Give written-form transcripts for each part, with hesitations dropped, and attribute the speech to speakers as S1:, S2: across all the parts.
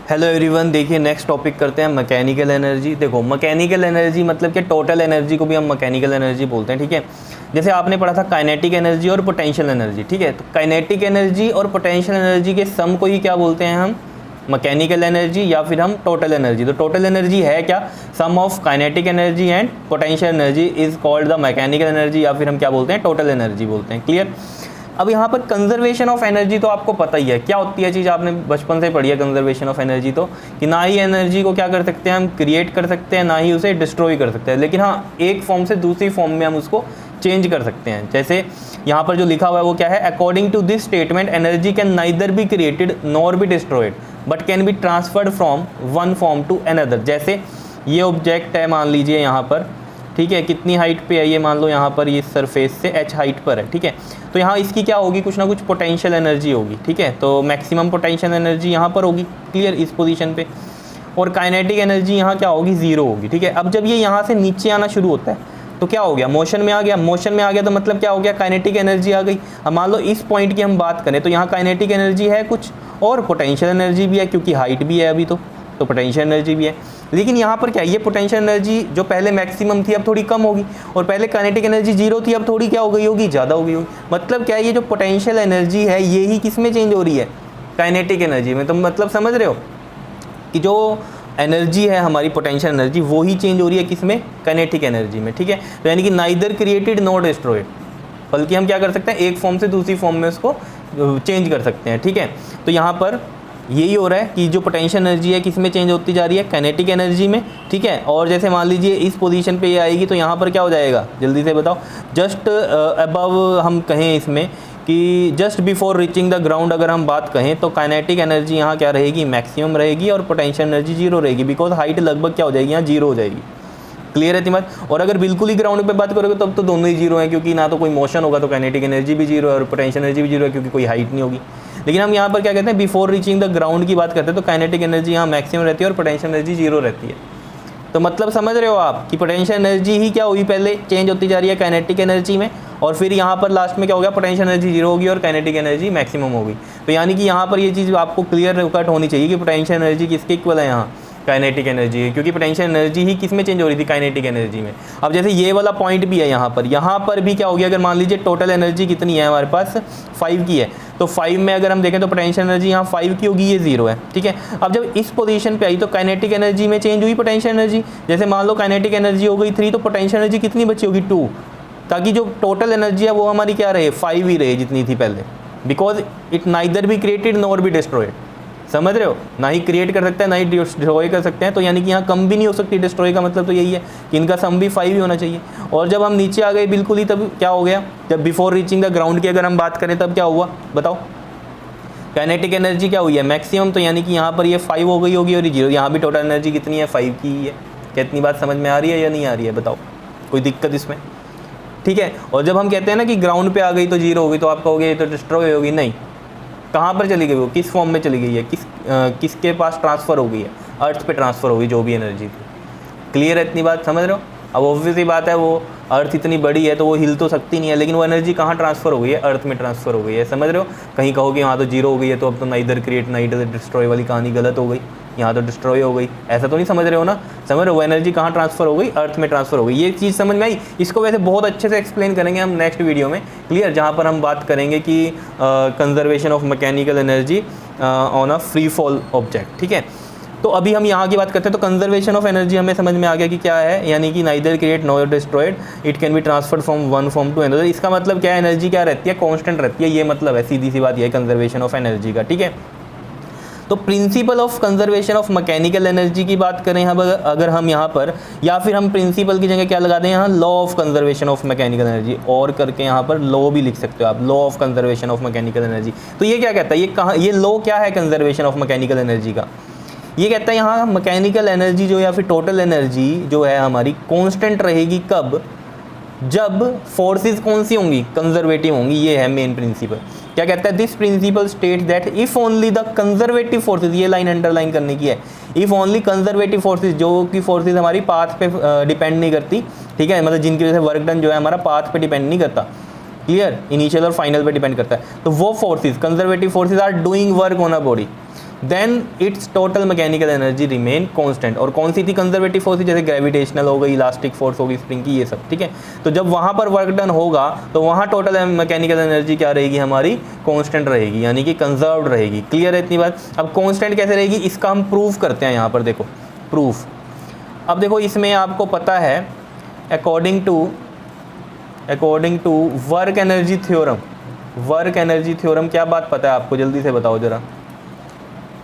S1: Hello everyone, देखिए next topic करते हैं मैकेनिकल एनर्जी। देखो मैकेनिकल एनर्जी मतलब कि टोटल एनर्जी को भी हम मैकेनिकल एनर्जी बोलते हैं, ठीक है। जैसे आपने पढ़ा था काइनेटिक एनर्जी और पोटेंशियल एनर्जी, ठीक है। तो काइनेटिक एनर्जी और पोटेंशियल एनर्जी के सम को ही क्या बोलते हैं हम? मैकेनिकल एनर्जी या फिर हम टोटल एनर्जी। तो टोटल एनर्जी है क्या? Sum of kinetic energy and potential energy is called the mechanical energy, या फिर हम क्या बोलते हैं? टोटल एनर्जी बोलते हैं। क्लियर? अब यहाँ पर कंजर्वेशन ऑफ एनर्जी तो आपको पता ही है क्या होती है चीज़, आपने बचपन से पढ़ी है कंजर्वेशन ऑफ एनर्जी। तो कि ना ही एनर्जी को क्या कर सकते हैं हम क्रिएट कर सकते हैं, ना ही उसे डिस्ट्रॉय कर सकते हैं, लेकिन हाँ एक फॉर्म से दूसरी फॉर्म में हम उसको चेंज कर सकते हैं। जैसे यहाँ पर जो लिखा हुआ है वो क्या है? According to this statement energy can neither be created nor be destroyed but can be transferred from one form to another. जैसे ये ऑब्जेक्ट है, मान लीजिए यहाँ पर, ठीक है, कितनी हाइट पे है ये? मान लो यहाँ पर ये सरफेस से h हाइट पर है, ठीक है। तो यहाँ इसकी क्या होगी? कुछ ना कुछ पोटेंशियल एनर्जी होगी, ठीक है। तो मैक्सिमम पोटेंशियल एनर्जी यहाँ पर होगी, क्लियर, इस पोजीशन पे। और काइनेटिक एनर्जी यहाँ क्या होगी? जीरो होगी, ठीक है। अब जब ये यहाँ से नीचे आना शुरू होता है तो क्या हो गया? मोशन में आ गया। मोशन में आ गया तो मतलब क्या हो गया? काइनेटिक एनर्जी आ गई। अब मान लो इस पॉइंट की हम बात करें तो यहाँ काइनेटिक एनर्जी है कुछ और पोटेंशियल एनर्जी भी है, क्योंकि हाइट भी है अभी तो पोटेंशियल एनर्जी भी है। लेकिन यहाँ पर क्या है? ये पोटेंशियल एनर्जी जो पहले मैक्सिमम थी अब थोड़ी कम होगी, और पहले काइनेटिक एनर्जी जीरो थी अब थोड़ी क्या हो गई होगी? ज़्यादा हो गई होगी। मतलब क्या है? ये जो पोटेंशियल एनर्जी है ये ही किस में चेंज हो रही है? काइनेटिक एनर्जी में। तो मतलब समझ रहे हो कि जो एनर्जी है हमारी पोटेंशियल एनर्जी वो ही चेंज हो रही है किस में? काइनेटिक एनर्जी में, ठीक है। तो यानी कि नाइदर क्रिएटेड नॉट डिस्ट्रॉयड, बल्कि हम क्या कर सकते हैं? एक फॉर्म से दूसरी फॉर्म में उसको चेंज कर सकते हैं, ठीक है। तो यहाँ पर यही हो रहा है कि जो पोटेंशियल एनर्जी है किस में चेंज होती जा रही है? काइनेटिक एनर्जी में, ठीक है। और जैसे मान लीजिए इस पोजीशन पे ये आएगी तो यहाँ पर क्या हो जाएगा? जल्दी से बताओ। जस्ट अबव हम कहें इसमें कि just before reaching the ground अगर हम बात कहें तो काइनेटिक एनर्जी यहाँ क्या रहेगी? मैक्सिमम रहेगी, और पोटेंशियल एनर्जी जीरो रहेगी, बिकॉज हाइट लगभग क्या हो जाएगी? यहाँ जीरो हो जाएगी। क्लियर है इतनी बात? और अगर बिल्कुल ही ग्राउंड पे बात करोगे तब तो दोनों ही जीरो हैं, क्योंकि ना तो कोई मोशन होगा तो काइनेटिक एनर्जी भी जीरो है और पोटेंशियल एनर्जी भी जीरो है, क्योंकि कोई हाइट नहीं होगी। लेकिन हम यहाँ पर क्या कहते हैं? बिफोर रीचिंग द ग्राउंड की बात करते हैं तो काइनेटिक एनर्जी यहाँ मैक्सिमम रहती है और पोटेंशियल एनर्जी जीरो रहती है। तो मतलब समझ रहे हो आप कि पोटेंशियल एनर्जी ही क्या हुई? पहले चेंज होती जा रही है काइनेटिक एनर्जी में, और फिर यहाँ पर लास्ट में क्या हो गया? पोटेंशियल एनर्जी जीरो होगी और काइनेटिक एनर्जी मैक्सिमम होगी। तो यानी कि यहाँ पर ये चीज़ आपको क्लियर कट होनी चाहिए कि पोटेंशियल एनर्जी किसके इक्वल है? यहाँ काइनेटिक एनर्जी है, क्योंकि पोटेंशियल एनर्जी ही किस में चेंज हो रही थी? काइनेटिक एनर्जी में। अब जैसे ये वाला पॉइंट भी है यहाँ पर भी क्या हो गया? अगर मान लीजिए टोटल एनर्जी कितनी है हमारे पास? 5 की है, तो 5 में अगर हम देखें तो पोटेंशियल एनर्जी यहाँ 5 की होगी, ये जीरो है, ठीक है। अब जब इस पोजीशन पे आई तो काइनेटिक एनर्जी में चेंज हुई पोटेंशियल एनर्जी। जैसे मान लो काइनेटिक एनर्जी हो गई 3, तो पोटेंशियल एनर्जी कितनी बची होगी? 2, ताकि जो टोटल एनर्जी है वो हमारी क्या रहे? 5 ही रहे जितनी थी पहले, because it neither be created nor be destroyed. समझ रहे हो? ना ही क्रिएट कर सकते हैं ना ही डिस्ट्रॉय कर सकते हैं, तो यानी कि यहाँ कम भी नहीं हो सकती। डिस्ट्रॉय का मतलब तो यही है कि इनका सम भी 5 ही होना चाहिए। और जब हम नीचे आ गए बिल्कुल ही, तब क्या हो गया? जब बिफोर रीचिंग द ग्राउंड की अगर हम बात करें तब क्या हुआ? बताओ। काइनेटिक एनर्जी क्या हुई है? मैक्सिमम। तो यानी कि यहाँ पर ये 5 हो गई होगी और ये जीरो। यहाँ भी टोटल एनर्जी कितनी है? 5 की ही है। क्या इतनी बात समझ में आ रही है या नहीं आ रही है? बताओ, कोई दिक्कत इसमें? ठीक है। और जब हम कहते हैं ना कि ग्राउंड पे आ गई तो जीरो हो गई, तो आप कहोगे ये तो डिस्ट्रॉय होगी। नहीं, कहाँ पर चली गई वो? किस फॉर्म में चली गई है? किसके पास ट्रांसफ़र हो गई है? अर्थ पे ट्रांसफ़र हो गई जो भी एनर्जी थी। क्लियर है इतनी बात? समझ रहे हो? अब ऑब्वियस ही बात है, वो अर्थ इतनी बड़ी है तो वो हिल तो सकती नहीं है, लेकिन वो एनर्जी कहाँ ट्रांसफ़र हो गई है? अर्थ में ट्रांसफ़र हो गई है। समझ रहे हो? कहीं कहोगे यहाँ तो जीरो हो गई है तो अब तो नाइदर क्रिएट नाइदर डिस्ट्रॉय वाली कहानी गलत हो गई, यहाँ तो डिस्ट्रॉय हो गई, ऐसा तो नहीं समझ रहे हो ना? समझ रहे हो? वो एनर्जी कहाँ ट्रांसफ़र हो गई? अर्थ में ट्रांसफ़र हो गई। ये चीज़ समझ में आई? इसको वैसे बहुत अच्छे से एक्सप्लेन करेंगे हम नेक्स्ट वीडियो में, क्लियर, जहाँ पर हम बात करेंगे कि conservation of mechanical energy on a free fall object, ठीक है। तो अभी हम यहाँ की बात करते हैं। तो कंजर्वेशन ऑफ एनर्जी हमें समझ में आ गया कि क्या है, यानी कि neither create nor destroyed, it can be transferred from one form to another. इसका मतलब क्या है? एनर्जी क्या रहती है? कांस्टेंट रहती है। ये मतलब है, सीधी सी बात, ये है कंजर्वेशन ऑफ एनर्जी का, ठीक है। तो principle of conservation of mechanical energy की बात करें हम अगर हम यहाँ पर, या फिर हम प्रिंसिपल की जगह क्या लगा दें यहाँ? Law of conservation of mechanical energy, और करके यहाँ पर लॉ भी लिख सकते हो आप, law of conservation of mechanical energy. तो ये क्या कहता है? ये कहाँ, ये लॉ क्या है कंजर्वेशन ऑफ मैकेनिकल एनर्जी का? ये कहता है यहाँ मैकेनिकल एनर्जी जो या फिर टोटल एनर्जी जो है हमारी कांस्टेंट रहेगी। कब? जब फोर्सेस कौन सी होंगी? कंजर्वेटिव होंगी। ये है मेन प्रिंसिपल। क्या कहता है? This principle state that if only the conservative forces, ये लाइन अंडरलाइन करने की है, इफ ओनली कंजर्वेटिव फोर्सेस, जो कि फोर्सेस हमारी पाथ पे डिपेंड नहीं करती, ठीक है, मतलब जिनकी वजह से वर्क डन जो है हमारा पाथ पे डिपेंड नहीं करता, क्लियर, इनिशियल और फाइनल पे डिपेंड करता है, तो वो forces, conservative forces are doing work on a body, then its total mechanical energy remain constant. और कौन सी थी कंजर्वेटिव फोर्स, जैसे ग्रेविटेशनल हो गई, इलास्टिक फोर्स होगी स्प्रिंग की, ये सब, ठीक है। तो जब वहाँ पर वर्क डन होगा तो वहाँ टोटल मैकेनिकल एनर्जी क्या रहेगी हमारी, कांस्टेंट रहेगी, यानी कि कंजर्व्ड रहेगी। क्लियर है इतनी बात। अब कांस्टेंट कैसे रहेगी, इसका हम प्रूफ करते हैं यहाँ पर, देखो प्रूफ। अब देखो इसमें आपको पता है according to work energy theorem, work energy theorem क्या बात पता है आपको, जल्दी से बताओ जरा।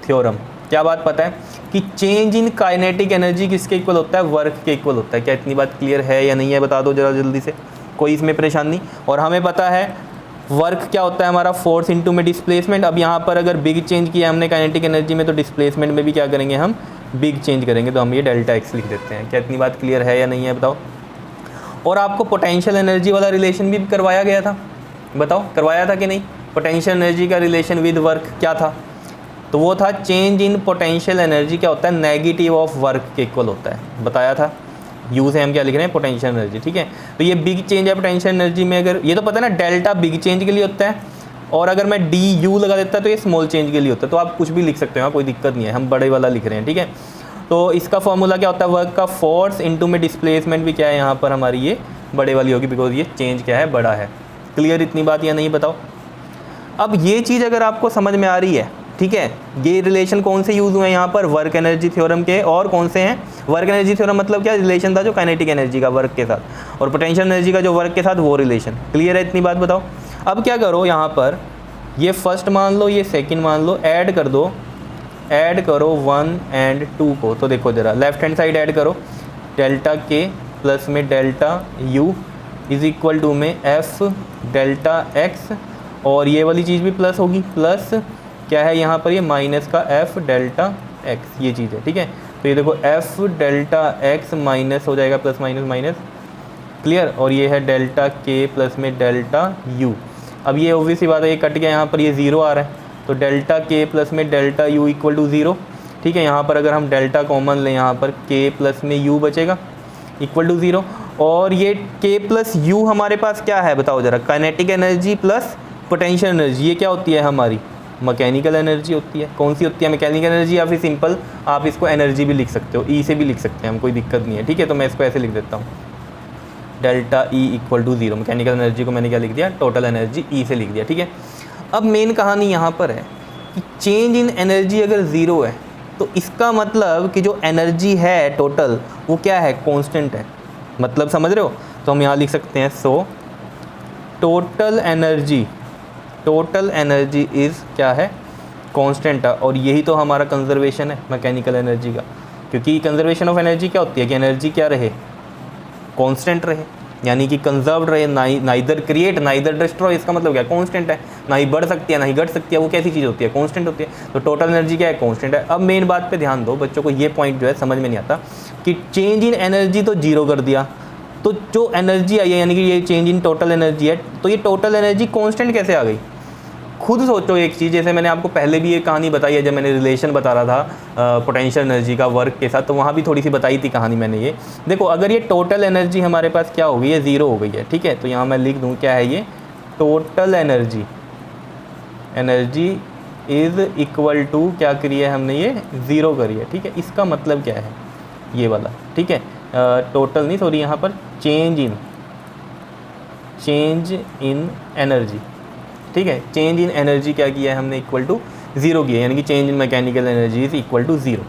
S1: थ्योरम क्या बात पता है कि चेंज इन काइनेटिक एनर्जी किसके इक्वल होता है, वर्क के इक्वल होता है। क्या इतनी बात क्लियर है या नहीं है, बता दो जरा जल्दी से, कोई इसमें परेशानी नहीं। और हमें पता है वर्क क्या होता है हमारा, फोर्स इनटू में डिस्प्लेसमेंट। अब यहाँ पर अगर बिग चेंज किया हमने काइनेटिक एनर्जी में, तो डिस्प्लेसमेंट में भी क्या करेंगे हम, बिग चेंज करेंगे, तो हम ये डेल्टा एक्स लिख देते हैं। क्या इतनी बात क्लियर है या नहीं है, बताओ। और आपको पोटेंशियल एनर्जी वाला रिलेशन भी करवाया गया था, बताओ करवाया था कि नहीं। पोटेंशियल एनर्जी का रिलेशन विद वर्क क्या था, तो वो था चेंज इन पोटेंशियल एनर्जी क्या होता है, नेगेटिव ऑफ वर्क के इक्वल होता है, बताया था। यू से हम क्या लिख रहे हैं, पोटेंशियल एनर्जी, ठीक है। तो ये बिग चेंज है पोटेंशियल एनर्जी में, अगर ये तो पता है ना डेल्टा बिग चेंज के लिए होता है, और अगर मैं डी यू लगा देता तो ये स्मॉल चेंज के लिए होता है। तो आप कुछ भी लिख सकते हो, कोई दिक्कत नहीं है, हम बड़े वाला लिख रहे हैं, ठीक है। तो इसका फॉर्मूला क्या होता है, वर्क का फोर्स इनटू में डिस्प्लेसमेंट भी क्या है यहाँ पर हमारी, ये बड़े वाली होगी, बिकॉज ये चेंज क्या है, बड़ा है। क्लियर इतनी बात या नहीं, बताओ। अब ये चीज़ अगर आपको समझ में आ रही है, ठीक है, ये रिलेशन कौन से यूज़ हुए हैं यहाँ पर, वर्क एनर्जी थ्योरम के, और कौन से हैं, वर्क एनर्जी थ्योरम मतलब क्या, रिलेशन था जो काइनेटिक एनर्जी का वर्क के साथ, और पोटेंशियल एनर्जी का जो वर्क के साथ वो रिलेशन। क्लियर है इतनी बात, बताओ। अब क्या करो यहाँ पर, ये फर्स्ट मान लो, ये सेकंड मान लो, ऐड कर दो, ऐड करो 1 और 2 को। तो देखो जरा लेफ्ट हैंड साइड ऐड करो, डेल्टा के प्लस में delta U is equal to में एफ डेल्टा एक्स, और ये वाली चीज़ भी प्लस होगी, प्लस क्या है यहाँ पर, ये माइनस का एफ डेल्टा एक्स, ये चीज़ है, ठीक है। तो ये देखो एफ डेल्टा एक्स माइनस हो जाएगा, प्लस माइनस माइनस, क्लियर। और ये है डेल्टा के प्लस में डेल्टा यू। अब ये ऑब्वियस सी बात है, ये कट गया, यहाँ पर ये ज़ीरो आ रहा है, तो डेल्टा के प्लस में delta U equal to zero, ठीक है। यहाँ पर अगर हम डेल्टा कॉमन लें, यहाँ पर के प्लस में यू बचेगा इक्वल टू ज़ीरो। और ये के प्लस यू हमारे पास क्या है, बताओ ज़रा, kinetic energy plus potential energy, ये क्या होती है हमारी, मैकेनिकल एनर्जी होती है। कौन सी होती है, मैकेनिकल एनर्जी, या फिर सिंपल आप इसको एनर्जी भी लिख सकते हो, ई से भी लिख सकते हैं हम, कोई दिक्कत नहीं है, ठीक है। तो मैं इसको ऐसे लिख देता हूँ, delta E equal to zero, mechanical energy को मैंने क्या लिख दिया, टोटल एनर्जी ई से लिख दिया, ठीक है। अब मेन कहानी यहाँ पर है कि चेंज इन एनर्जी अगर ज़ीरो है तो इसका मतलब कि जो एनर्जी है टोटल वो क्या है, कांस्टेंट है, मतलब समझ रहे हो। तो हम यहाँ लिख सकते हैं, सो टोटल एनर्जी इज़ क्या है, कांस्टेंट है। और यही तो हमारा कंजर्वेशन है मैकेनिकल एनर्जी का, क्योंकि कंजर्वेशन ऑफ एनर्जी क्या होती है कि एनर्जी क्या रहे, कांस्टेंट रहे, यानी कि कंजर्व्ड रहे, नाइदर क्रिएट नाइदर डिस्ट्रॉय। इसका मतलब क्या, कांस्टेंट है, ना ही बढ़ सकती है ना ही घट सकती है, वो कैसी चीज़ होती है, कांस्टेंट होती है। तो टोटल एनर्जी क्या है, कांस्टेंट है। अब मेन बात पे ध्यान दो, बच्चों को ये पॉइंट जो है समझ में नहीं आता कि चेंज इन एनर्जी तो जीरो कर दिया, तो जो एनर्जी आई है यानी कि ये चेंज इन टोटल एनर्जी है, तो ये टोटल एनर्जी कांस्टेंट कैसे आ गई। खुद सोचो एक चीज़, जैसे मैंने आपको पहले भी ये कहानी बताई है, जब मैंने रिलेशन बता रहा था पोटेंशियल एनर्जी का वर्क के साथ, तो वहाँ भी थोड़ी सी बताई थी कहानी मैंने। ये देखो, अगर ये टोटल एनर्जी हमारे पास क्या हो गई है, ज़ीरो हो गई है, ठीक है। तो यहाँ मैं लिख दूँ क्या है, ये total energy is equal to क्या करी है हमने, ये ज़ीरो करी है, ठीक है। इसका मतलब क्या है, ये वाला, ठीक है, टोटल नहीं, सॉरी, यहाँ पर चेंज इन एनर्जी, ठीक है। चेंज इन एनर्जी क्या किया है हमने, इक्वल टू ज़ीरो किया है, यानी कि change in mechanical energy is equal to zero.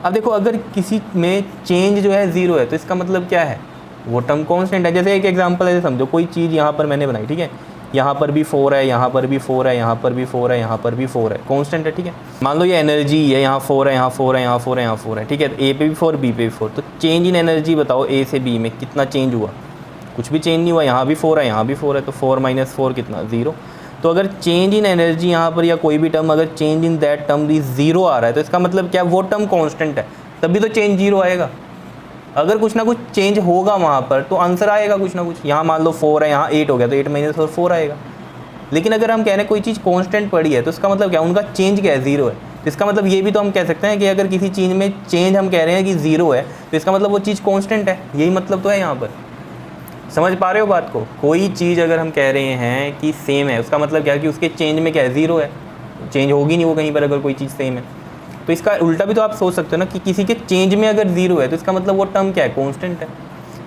S1: अब देखो, अगर किसी में चेंज जो है ज़ीरो है तो इसका मतलब क्या है, वो टर्म कांस्टेंट है। जैसे एक एग्जांपल ऐसे समझो, कोई चीज़ यहाँ पर मैंने बनाई, ठीक है, यहाँ पर भी 4 है, यहाँ पर भी 4 है, यहाँ पर भी 4 है, यहाँ पर भी 4 है, कांस्टेंट है, ठीक है। मान लो ये एनर्जी है, यहाँ 4 है, यहाँ 4 है, यहाँ 4 है, यहाँ 4 है, ठीक है। ए पे भी 4, बी पे भी 4, तो चेंज इन एनर्जी बताओ ए से बी में कितना चेंज हुआ, कुछ भी चेंज नहीं हुआ। यहाँ भी 4 है, यहाँ भी 4 है, तो 4 माइनस 4 कितना, 0। तो अगर चेंज इन एनर्जी यहाँ पर या कोई भी टर्म अगर चेंज इन दैट टर्म भी 0 आ रहा है, तो इसका मतलब क्या, वो टर्म कांस्टेंट है, तभी तो चेंज 0 आएगा। अगर कुछ ना कुछ चेंज होगा वहाँ पर तो आंसर आएगा कुछ ना कुछ। यहाँ मान लो 4 है, यहाँ 8 हो गया, तो 8 माइनस 4 आएगा। लेकिन अगर हम कह रहे हैं कोई चीज़ कांस्टेंट पड़ी है, तो इसका मतलब क्या, उनका चेंज क्या है, 0 है। तो इसका मतलब ये भी तो हम कह सकते हैं कि अगर किसी चीज़ में चेंज हम कह रहे हैं कि 0 है, तो इसका मतलब वो चीज़ कांस्टेंट है, यही मतलब तो है यहाँ पर। समझ पा रहे हो बात को। कोई चीज़ अगर हम कह रहे हैं कि सेम है, उसका मतलब क्या है कि उसके चेंज में क्या है, 0 है, चेंज होगी नहीं वो कहीं पर अगर कोई चीज़ सेम है। तो इसका उल्टा भी तो आप सोच सकते हो ना कि किसी के चेंज में अगर ज़ीरो है तो इसका मतलब वो टर्म क्या है, कांस्टेंट है।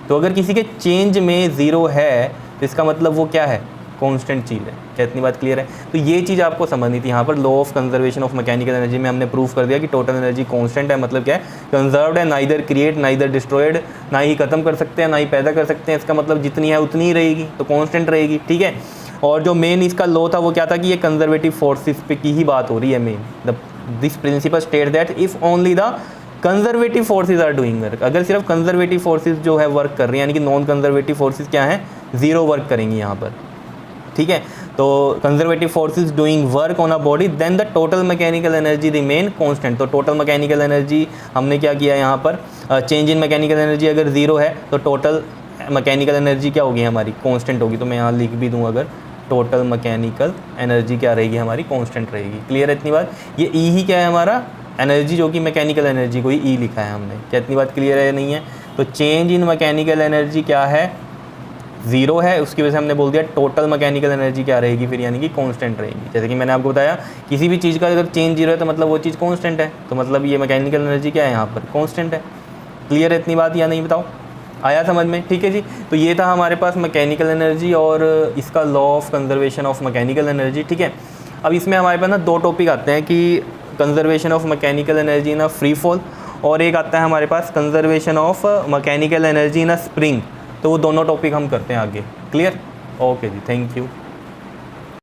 S1: तो अगर किसी के चेंज में ज़ीरो है तो इसका मतलब वो क्या है, कांस्टेंट चीज़ है। क्या इतनी बात क्लियर है? तो ये चीज़ आपको समझनी थी। यहाँ पर law of conservation of mechanical energy में हमने प्रूव कर दिया कि टोटल एनर्जी कांस्टेंट है, मतलब क्या है, कंजर्व्ड है, नाइदर क्रिएट नाइदर डिस्ट्रॉयड, ना ही खत्म कर सकते हैं ना ही पैदा कर सकते हैं। इसका मतलब जितनी है उतनी ही रहेगी, तो कांस्टेंट रहेगी, ठीक है। और जो मेन इसका लॉ था वो क्या था कि ये कंजर्वेटिव फोर्सेस पे की ही बात हो रही है main. This principle state that if only the conservative forces are doing work, अगर सिर्फ कंजर्वेटिव फोर्सेज जो है वर्क कर रही हैं, यानी कि नॉन कंजर्वेटिव फोर्सेज क्या हैं, ज़ीरो वर्क करेंगी यहाँ पर, ठीक है। तो conservative forces doing work on a body, then the total mechanical energy remain constant. तो टोटल मैकेनिकल एनर्जी हमने क्या किया यहाँ पर, चेंज इन मैकेनिकल एनर्जी अगर ज़ीरो है तो टोटल मैकेनिकल एनर्जी क्या होगी हमारी, कांस्टेंट होगी। तो मैं यहाँ लिख भी दूँ, अगर टोटल मैकेनिकल एनर्जी क्या रहेगी हमारी, कांस्टेंट रहेगी। क्लियर है इतनी बात? ये ई ही क्या है हमारा, एनर्जी, जो कि मैकेनिकल एनर्जी को ही ई लिखा है हमने। क्या इतनी बात क्लियर है नहीं है? तो चेंज इन मैकेनिकल एनर्जी क्या है, ज़ीरो है, उसकी वजह से हमने बोल दिया टोटल मैकेनिकल एनर्जी क्या रहेगी फिर, यानी कि कांस्टेंट रहेगी। जैसे कि मैंने आपको बताया किसी भी चीज़ का अगर चेंज जीरो है तो मतलब वो चीज़ कांस्टेंट है, तो मतलब ये मैकेनिकल एनर्जी क्या है यहाँ पर, कांस्टेंट है। क्लियर है इतनी बात या नहीं, बताओ, आया समझ में? ठीक है जी। तो ये था हमारे पास मैकेनिकल एनर्जी और इसका law of conservation of mechanical energy, ठीक है। अब इसमें हमारे पास ना दो टॉपिक आते हैं कि conservation of mechanical energy in a free fall, और एक आता है हमारे पास conservation of mechanical energy in a spring. तो वो दोनों टॉपिक हम करते हैं आगे। क्लियर? ओके जी, थैंक यू।